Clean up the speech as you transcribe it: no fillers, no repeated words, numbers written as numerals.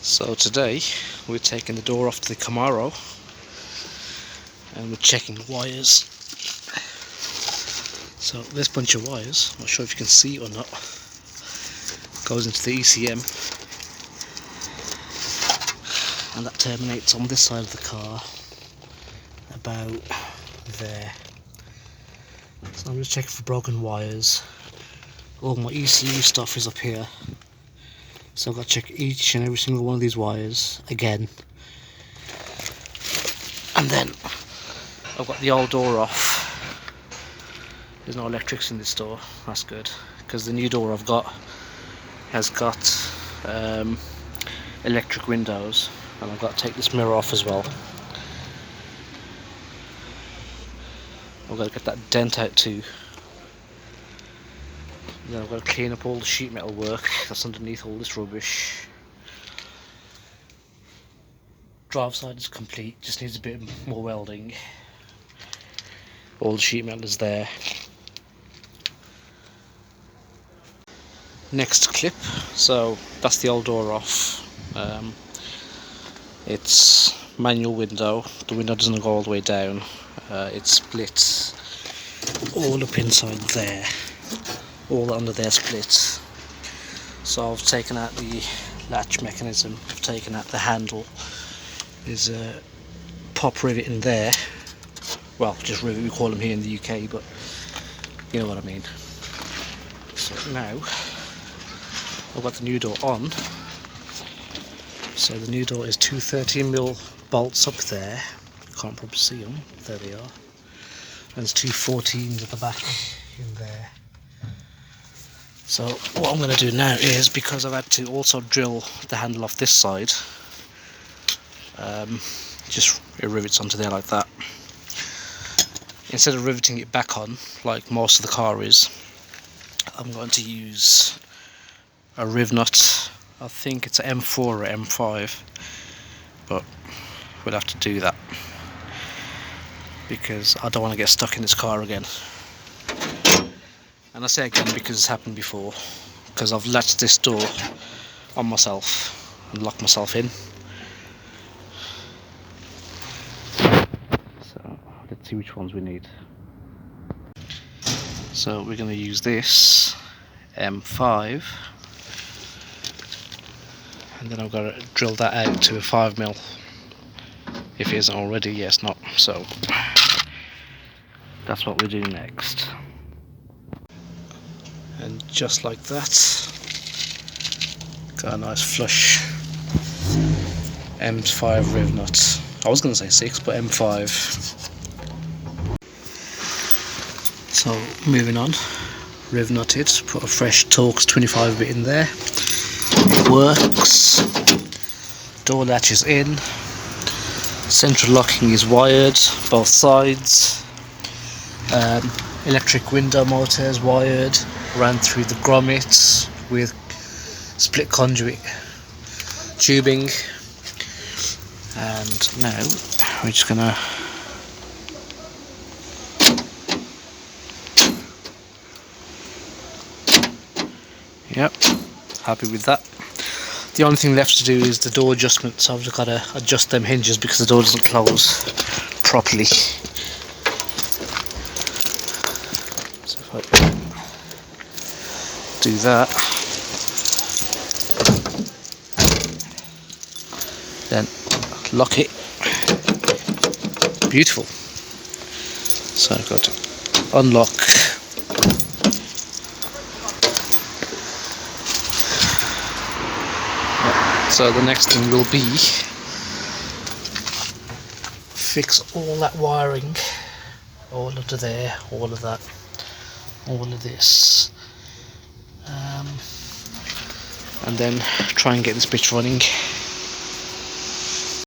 So today we're taking the door off to the Camaro and we're checking the wires. So this bunch of wires, I'm not sure if you can see it or not, goes into the ECM and that terminates on this side of the car about there. So I'm just checking for broken wires. All my ECU stuff is up here, so I've got to check each and every single one of these wires again. And then I've got the old door off. There's no electrics in this door, that's good, because the new door I've got has got electric windows, and I've got to take this mirror off as well. I've got to get that dent out too. Then I've got to clean up all the sheet metal work that's underneath all this rubbish. Drive side is complete, just needs a bit more welding. All the sheet metal is there. Next clip, so that's the old door off. It's manual window, the window doesn't go all the way down. It splits all up inside there, all under there splits. So I've taken out the latch mechanism, I've taken out the handle. There's a pop rivet in there, well, just rivet we call them here in the UK, but you know what I mean. So now I've got the new door on. So the new door is two 13mm bolts up there. Can't probably see them. There they are. And there's two 14s at the back in there. So what I'm going to do now is, because I've had to also drill the handle off this side, just it rivets onto there like that. Instead of riveting it back on like most of the car is, I'm going to use a riv nut. I think it's an M4 or M5, but we'll have to do that because I don't want to get stuck in this car again. And I say again because it's happened before, because I've latched this door on myself and locked myself in. So let's see which ones we need. So we're going to use this M5, and then I've got to drill that out to a 5mm. If it isn't already, yeah, it's not. So that's what we do next. And just like that, got a nice flush M5 riv nut. I was going to say 6, but M5. So moving on, riv nutted, put a fresh Torx 25 bit in there. It works. Door latch is in. Central locking is wired, both sides. Electric window motor is wired. Ran through the grommets with split conduit tubing. And now we're just gonna yep, happy with that. The only thing left to do is the door adjustment, so I've just got to adjust them hinges because the door doesn't close properly. So if I do that, then lock it. Beautiful. So I've got to unlock. So the next thing will be fix all that wiring, all of there, all of that, all of this, and then try and get this bitch running.